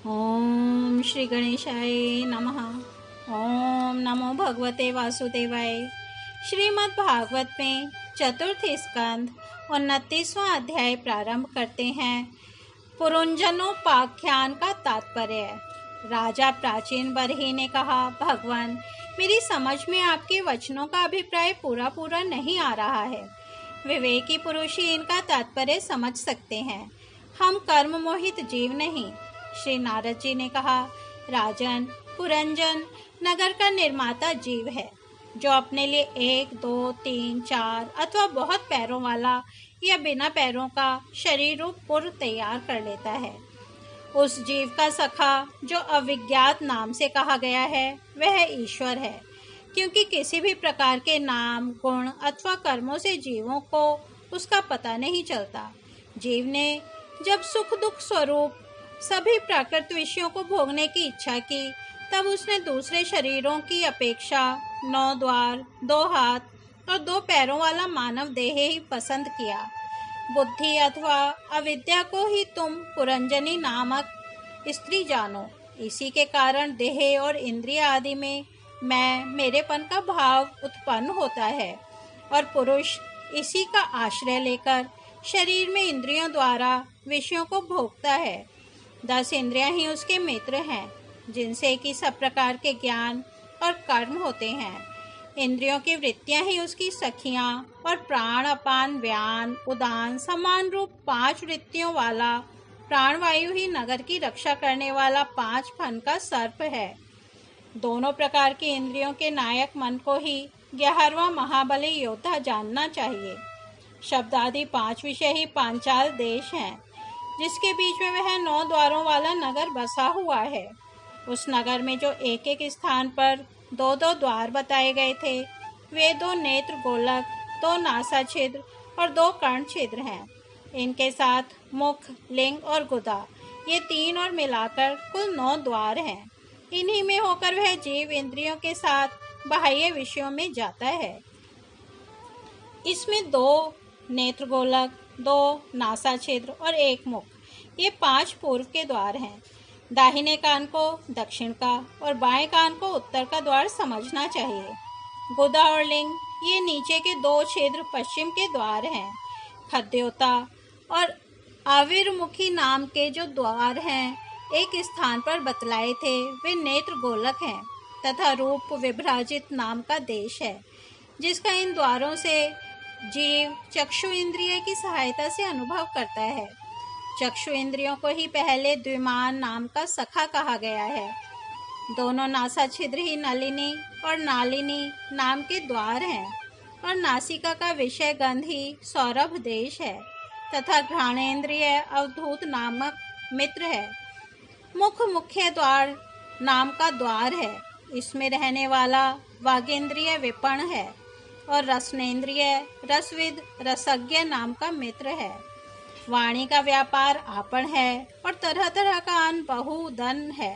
ओम श्री गणेशाय नमः। ओम नमो भगवते वासुदेवाय। श्रीमद् भागवत में चतुर्थ स्कंद 29वां अध्याय प्रारंभ करते हैं। पुरुंजनोपाख्यान का तात्पर्य। राजा प्राचीन बरही ने कहा, भगवान, मेरी समझ में आपके वचनों का अभिप्राय पूरा नहीं आ रहा है। विवेकी पुरुष ही इनका तात्पर्य समझ सकते हैं, हम कर्म मोहित जीव नहीं। श्री नारद जी ने कहा, राजन, पुरंजन नगर का निर्माता जीव है जो अपने लिए 1, 2, 3, 4 अथवा बहुत पैरों वाला या बिना पैरों का शरीर रूप पुर तैयार कर लेता है। उस जीव का सखा जो अविज्ञात नाम से कहा गया है वह ईश्वर है, क्योंकि किसी भी प्रकार के नाम, गुण अथवा कर्मों से जीवों को उसका पता नहीं चलता। जीव ने जब सुख दुख स्वरूप सभी प्राकृत विषयों को भोगने की इच्छा की, तब उसने दूसरे शरीरों की अपेक्षा 9 द्वार, 2 हाथ और 2 पैरों वाला मानव देह ही पसंद किया। बुद्धि अथवा अविद्या को ही तुम पुरंजनी नामक स्त्री जानो। इसी के कारण देह और इंद्रिय आदि में मैं, मेरेपन का भाव उत्पन्न होता है और पुरुष इसी का आश्रय लेकर शरीर में इंद्रियों द्वारा विषयों को भोगता है। 10 इंद्रियां ही उसके मित्र हैं, जिनसे कि सब प्रकार के ज्ञान और कर्म होते हैं। इंद्रियों की वृत्तियां ही उसकी सखियां और प्राण, अपान, व्यान, उदान समान रूप 5 वृत्तियों वाला प्राणवायु ही नगर की रक्षा करने वाला 5 फन का सर्प है। दोनों प्रकार की इंद्रियों के नायक मन को ही 11वां महाबली योद्धा जानना चाहिए। शब्द आदि 5 विषय ही पांचाल देश हैं, जिसके बीच में वह 9 द्वारों वाला नगर बसा हुआ है। उस नगर में जो एक एक स्थान पर 2-2 द्वार बताए गए थे, वे 2 नेत्र गोलक, 2 नासा छिद्र और 2 कर्ण छिद्र हैं। इनके साथ मुख, लिंग और गुदा, ये 3 और मिलाकर कुल 9 द्वार हैं। इन्हीं में होकर वह जीव इंद्रियों के साथ बाह्य विषयों में जाता है। इसमें 2 नेत्र गोलक, 2 नासा छिद्र और 1 मुख, ये 5 पूर्व के द्वार हैं। दाहिने कान को दक्षिण का और बाएं कान को उत्तर का द्वार समझना चाहिए। गुदा और लिंग, ये नीचे के 2 छिद्र पश्चिम के द्वार हैं। खद्योता और आविर्मुखी नाम के जो द्वार हैं, एक स्थान पर बतलाए थे, वे नेत्र गोलक हैं तथा रूप विभ्राजित नाम का देश है, जिसका इन द्वारों से जीव चक्षु इंद्रिय की सहायता से अनुभव करता है। चक्षु इंद्रियों को ही पहले द्विमान नाम का सखा कहा गया है। दोनों नासा छिद्र ही नलिनी और नालिनी नाम के द्वार हैं और नासिका का विषय गंध ही सौरभ देश है तथा घ्राणेन्द्रिय अवधूत नामक मित्र है। मुख मुख्य द्वार नाम का द्वार है, इसमें रहने वाला वागेंद्रिय विपण है और रसनेन्द्रिय रसविद रसज्ञ नाम का मित्र है। वाणी का व्यापार आपण है और तरह तरह का अन्न बहुधन है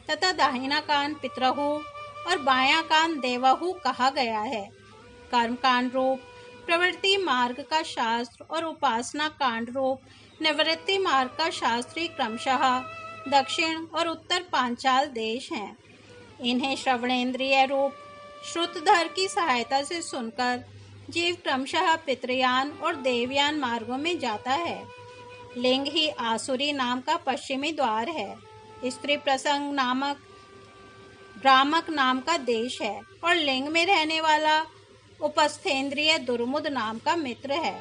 तथा दाहिना कान पितरहु और बायां कान देवहु कहा गया है। कर्म कांड रूप प्रवृत्ति मार्ग का शास्त्र और उपासना कांड रूप निवृत्ति मार्ग का शास्त्री क्रमशः दक्षिण और उत्तर पांचाल देश हैं। इन्हें श्रवणेन्द्रिय रूप श्रुतधर की सहायता से सुनकर जीव क्रमशः पितृयान और देवयान मार्गों में जाता है। लिंग ही आसुरी नाम का पश्चिमी द्वार है। स्त्री प्रसंग नामक भ्रामक नाम का देश है और लिंग में रहने वाला उपस्थेंद्रिय दुर्मुद नाम का मित्र है।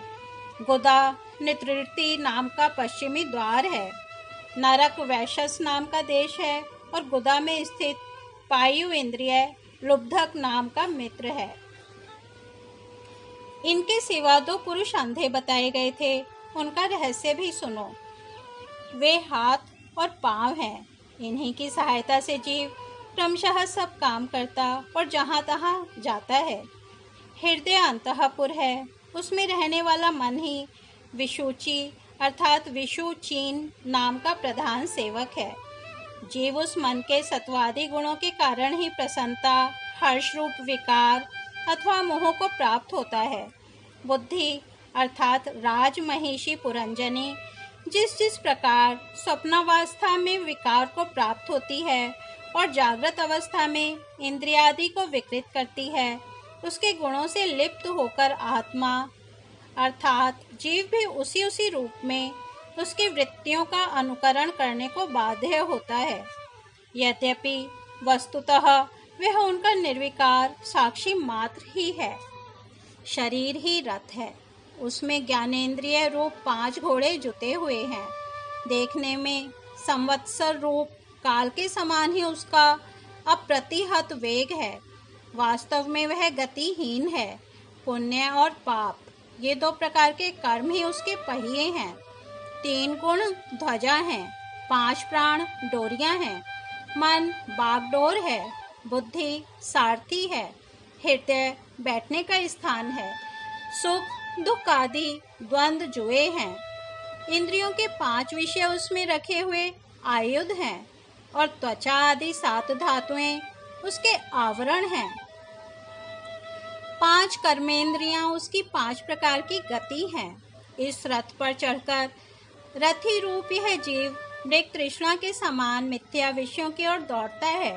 गुदा नितृति नाम का पश्चिमी द्वार है। नरक वैशस नाम का देश है और गुदा में स्थित पायु इंद्रिय लुब्धक नाम का मित्र है। इनके सिवा 2 पुरुष अंधे बताए गए थे, उनका रहस्य भी सुनो। वे हाथ और पांव हैं। इन्हीं की सहायता से जीव क्रमशः सब काम करता और जहाँ तहाँ जाता है। हृदय अंतःपुर है, उसमें रहने वाला मन ही विशुचि अर्थात विशुचीन नाम का प्रधान सेवक है। जीव उस मन के सत्वादि गुणों के कारण ही प्रसन्नता, हर्ष रूप विकार अथवा मोह को प्राप्त होता है। बुद्धि अर्थात राजमहिषी पुरंजनी जिस जिस प्रकार स्वप्नावस्था में विकार को प्राप्त होती है और जागृत अवस्था में इंद्रियादि को विकृत करती है, उसके गुणों से लिप्त होकर आत्मा अर्थात जीव भी उसी उसी रूप में उसकी वृत्तियों का अनुकरण करने को बाध्य होता है। यद्यपि वस्तुतः वह उनका निर्विकार साक्षी मात्र ही है। शरीर ही रथ है, उसमें ज्ञानेंद्रिय रूप 5 घोड़े जुते हुए हैं। देखने में संवत्सर रूप काल के समान ही उसका अप्रतिहत वेग है। वास्तव में वह गतिहीन है। पुण्य और पाप ये 2 प्रकार के कर्म ही उसके पहिए हैं। 3 गुण ध्वजा हैं, 5 प्राण डोरियां हैं, मन बागडोर है, बुद्धि सारथी है, हृदय बैठने का स्थान है, सुख दुख आदि द्वंद जुए हैं, इंद्रियों के 5 विषय उसमें रखे हुए आयुध हैं और त्वचा आदि 7 धातुएं उसके आवरण हैं। 5 कर्मेंद्रियां उसकी 5 प्रकार की गति हैं। इस रथ पर चढ़कर रथी रूप यह जीव मृग तृष्णा के समान मिथ्या विषयों की ओर दौड़ता है।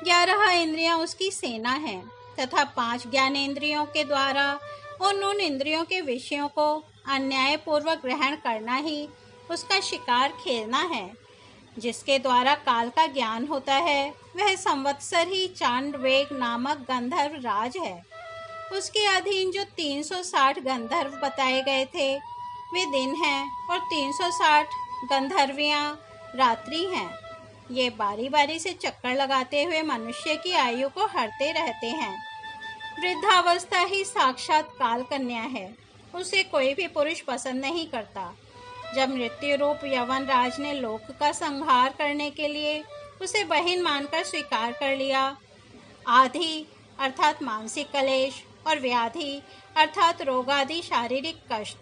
11 इंद्रियां उसकी सेना है तथा 5 ज्ञानेंद्रियों के द्वारा उन इंद्रियों के विषयों को अन्यायपूर्वक ग्रहण करना ही उसका शिकार खेलना है। जिसके द्वारा काल का ज्ञान होता है वह संवत्सर ही चांडवेग नामक गंधर्व राज है। उसके अधीन जो 360 गंधर्व बताए गए थे वे दिन हैं और 360 गंधर्वियां रात्रि हैं। ये बारी बारी से चक्कर लगाते हुए मनुष्य की आयु को हरते रहते हैं। वृद्धावस्था ही साक्षात काल कन्या है, उसे कोई भी पुरुष पसंद नहीं करता। जब मृत्यु रूप यवन राज ने लोक का संहार करने के लिए उसे बहन मानकर स्वीकार कर लिया, आधि अर्थात मानसिक कलेश और व्याधि अर्थात रोगादि शारीरिक कष्ट,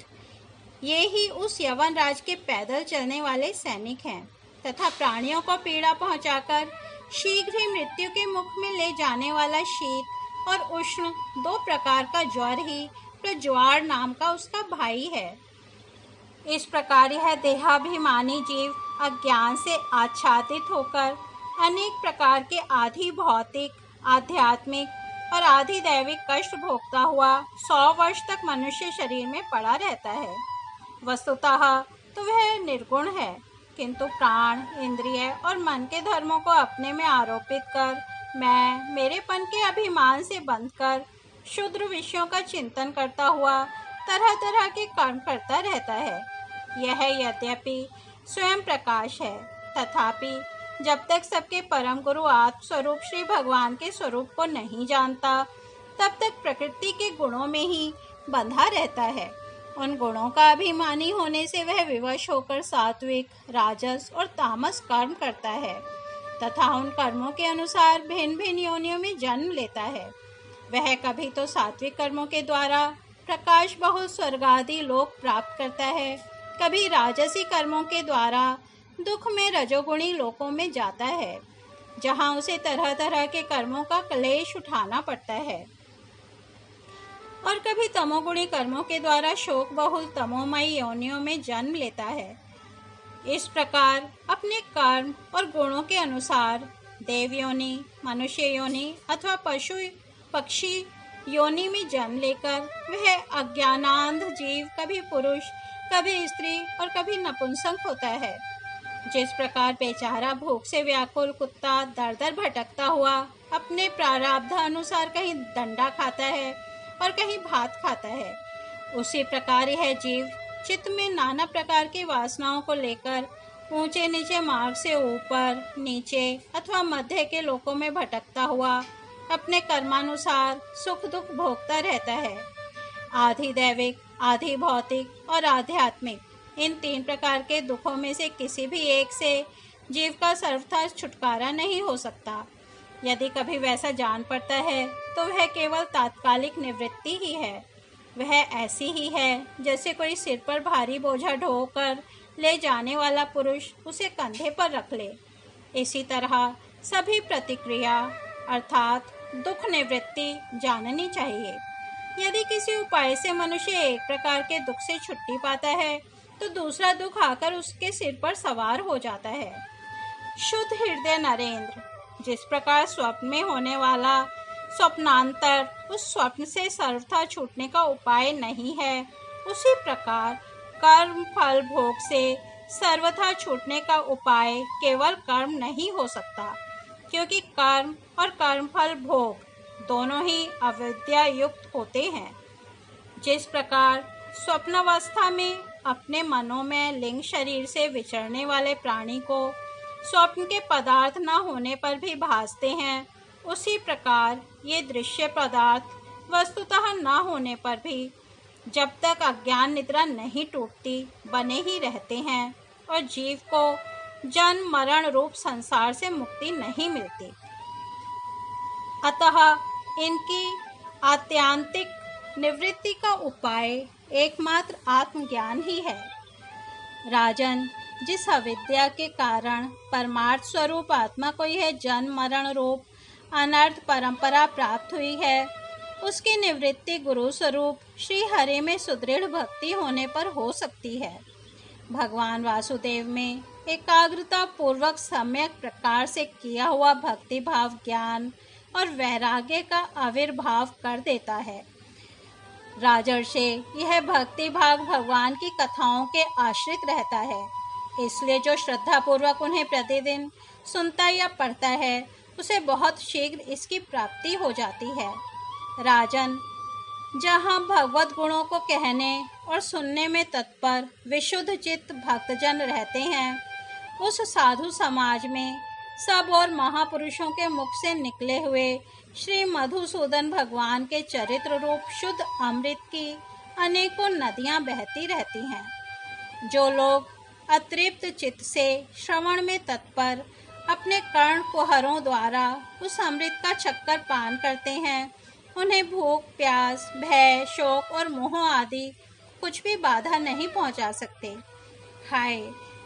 ये ही उस यवन राज के पैदल चलने वाले सैनिक हैं तथा प्राणियों को पीड़ा पहुंचाकर शीघ्र ही मृत्यु के मुख में ले जाने वाला शीत और उष्ण 2 प्रकार का ज्वर ही प्रज्वार नाम का उसका भाई है। इस प्रकार यह देहाभिमानी जीव अज्ञान से आच्छादित होकर अनेक प्रकार के आधि भौतिक, आध्यात्मिक और आधि दैविक कष्ट भोगता हुआ 100 वर्ष तक मनुष्य शरीर में पड़ा रहता है। वस्तुतः तो वह निर्गुण है, किंतु प्राण, इंद्रिय और मन के धर्मों को अपने में आरोपित कर मैं मेरेपन के अभिमान से बंधकर क्षुद्र विषयों का चिंतन करता हुआ तरह तरह के कर्म करता रहता है। यह यद्यपि स्वयं प्रकाश है, तथापि जब तक सबके परम गुरु आत्म स्वरूप श्री भगवान के स्वरूप को नहीं जानता, तब तक प्रकृति के गुणों में ही बंधा रहता है। उन गुणों का अभिमानी होने से वह विवश होकर सात्विक, राजस और तामस कर्म करता है तथा उन कर्मों के अनुसार भिन्न भिन्न योनियों में जन्म लेता है। वह कभी तो सात्विक कर्मों के द्वारा प्रकाश बहुल स्वर्गादि लोक प्राप्त करता है, कभी राजसी कर्मों के द्वारा दुख में रजोगुणी लोकों में जाता है, जहाँ उसे तरह तरह के कर्मों का क्लेश उठाना पड़ता है, और कभी तमोगुणी कर्मों के द्वारा शोक बहुल तमोमयी योनियों में जन्म लेता है। इस प्रकार अपने कर्म और गुणों के अनुसार देव योनि, मनुष्य योनि अथवा पशु पक्षी योनि में जन्म लेकर वह अज्ञानांध जीव कभी पुरुष, कभी स्त्री और कभी नपुंसक होता है। जिस प्रकार बेचारा भूख से व्याकुल कुत्ता दर दर भटकता हुआ अपने प्रारब्ध अनुसार कहीं डंडा खाता है और कहीं भात खाता है, उसी प्रकार यह जीव चित्त में नाना प्रकार की वासनाओं को लेकर ऊंचे नीचे मार्ग से ऊपर नीचे अथवा मध्य के लोकों में भटकता हुआ अपने कर्मानुसार सुख दुख भोगता रहता है। आधि दैविक, आधि भौतिक और आध्यात्मिक इन 3 प्रकार के दुखों में से किसी भी एक से जीव का सर्वथा छुटकारा नहीं हो सकता। यदि कभी वैसा जान पड़ता है तो वह केवल तात्कालिक निवृत्ति ही है। वह ऐसी ही है जैसे कोई सिर पर भारी बोझा ढोकर ले जाने वाला पुरुष उसे कंधे पर रख ले। इसी तरह सभी प्रतिक्रिया अर्थात दुख निवृत्ति जाननी चाहिए। यदि किसी उपाय से मनुष्य एक प्रकार के दुख से छुट्टी पाता है तो दूसरा दुख आकर उसके सिर पर सवार हो जाता है। शुद्ध हृदय नरेंद्र, जिस प्रकार स्वप्न में होने वाला स्वप्नांतर उस स्वप्न से सर्वथा छूटने का उपाय नहीं है, उसी प्रकार कर्म फल भोग से सर्वथा छूटने का उपाय केवल कर्म नहीं हो सकता, क्योंकि कर्म और कर्मफल भोग दोनों ही अविद्या युक्त होते हैं। जिस प्रकार स्वप्नावस्था में अपने मनोमय लिंग शरीर से विचरने वाले प्राणी को स्वप्न के पदार्थ न होने पर भी भासते हैं, उसी प्रकार ये दृश्य पदार्थ वस्तुतः न होने पर भी जब तक अज्ञान निद्रा नहीं टूटती बने ही रहते हैं और जीव को जन्म मरण रूप संसार से मुक्ति नहीं मिलती। अतः इनकी आत्यांतिक निवृत्ति का उपाय एकमात्र आत्मज्ञान ही है। राजन, जिस अविद्या के कारण परमार्थ स्वरूप आत्मा को यह जन्म मरण रूप अनर्थ परंपरा प्राप्त हुई है, उसकी निवृत्ति गुरु स्वरूप श्री हरि में सुदृढ़ भक्ति होने पर हो सकती है। भगवान वासुदेव में एकाग्रता पूर्वक सम्यक प्रकार से किया हुआ भक्ति भाव ज्ञान और वैराग्य का आविर्भाव कर देता है। राजर्षे, यह भक्ति भाव भगवान की कथाओं के आश्रित रहता है, इसलिए जो श्रद्धा पूर्वक उन्हें प्रतिदिन सुनता या पढ़ता है उसे बहुत शीघ्र इसकी प्राप्ति हो जाती है। राजन, जहाँ भगवत गुणों को कहने और सुनने में तत्पर विशुद्ध चित्त भक्तजन रहते हैं, उस साधु समाज में सब और महापुरुषों के मुख से निकले हुए श्री मधुसूदन भगवान के चरित्र रूप शुद्ध अमृत की अनेकों नदियाँ बहती रहती हैं। जो लोग अतृप्त चित्त से श्रवण में तत्पर अपने कर्ण कुहरों द्वारा उस अमृत का चक्कर पान करते हैं, उन्हें भूख प्यास भय शोक और मोह आदि कुछ भी बाधा नहीं पहुंचा सकते। हाय,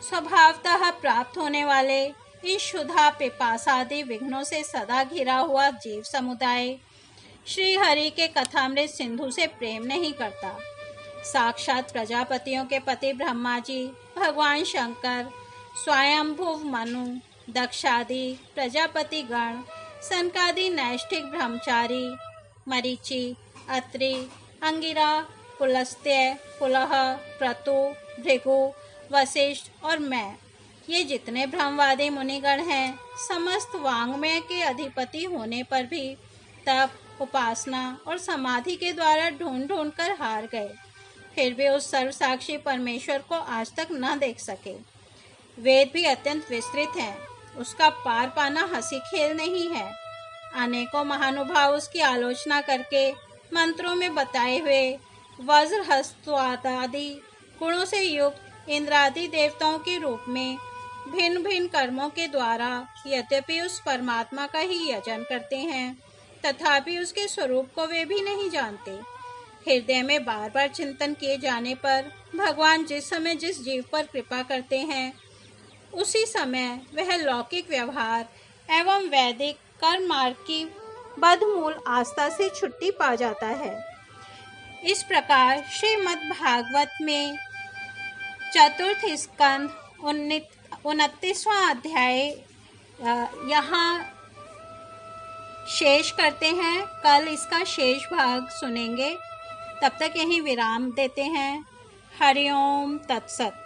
स्वभावतः प्राप्त होने वाले इस क्षुधा पिपासादि विघ्नों से सदा घिरा हुआ जीव समुदाय श्री हरि के कथामृत सिंधु से प्रेम नहीं करता। साक्षात प्रजापतियों के पति ब्रह्मा जी, भगवान शंकर, स्वयंभुव मनु, दक्षादि प्रजापति गण, सनकादि नैष्ठिक ब्रह्मचारी, मरीचि, अत्रि, अंगिरा, पुलस्त्य, पुलह, क्रतु, भृगु, वशिष्ठ और मैं, ये जितने ब्रह्मवादी मुनिगण हैं, समस्त वांग्मय के अधिपति होने पर भी तप, उपासना और समाधि के द्वारा ढूंढ ढूंढ कर हार गए, फिर भी उस सर्वसाक्षी परमेश्वर को आज तक न देख सके। वेद भी अत्यंत विस्तृत हैं, उसका पार पाना हंसी खेल नहीं है। अनेकों महानुभाव उसकी आलोचना करके मंत्रों में बताए हुए वज्रहस्तादि गुणों से युक्त इंद्रादि देवताओं के रूप में भिन्न भिन्न कर्मों के द्वारा यद्यपि उस परमात्मा का ही यजन करते हैं, तथापि उसके स्वरूप को वे भी नहीं जानते। हृदय में बार बार चिंतन किए जाने पर भगवान जिस समय जिस जीव पर कृपा करते हैं, उसी समय वह लौकिक व्यवहार एवं वैदिक कर्म मार्ग की बद्धमूल आस्था से छुट्टी पा जाता है। इस प्रकार श्रीमद् भागवत में चतुर्थ स्कंद 29वां अध्याय यहाँ शेष करते हैं। कल इसका शेष भाग सुनेंगे। तब तक यहीं विराम देते हैं। हरिओम तत्सत।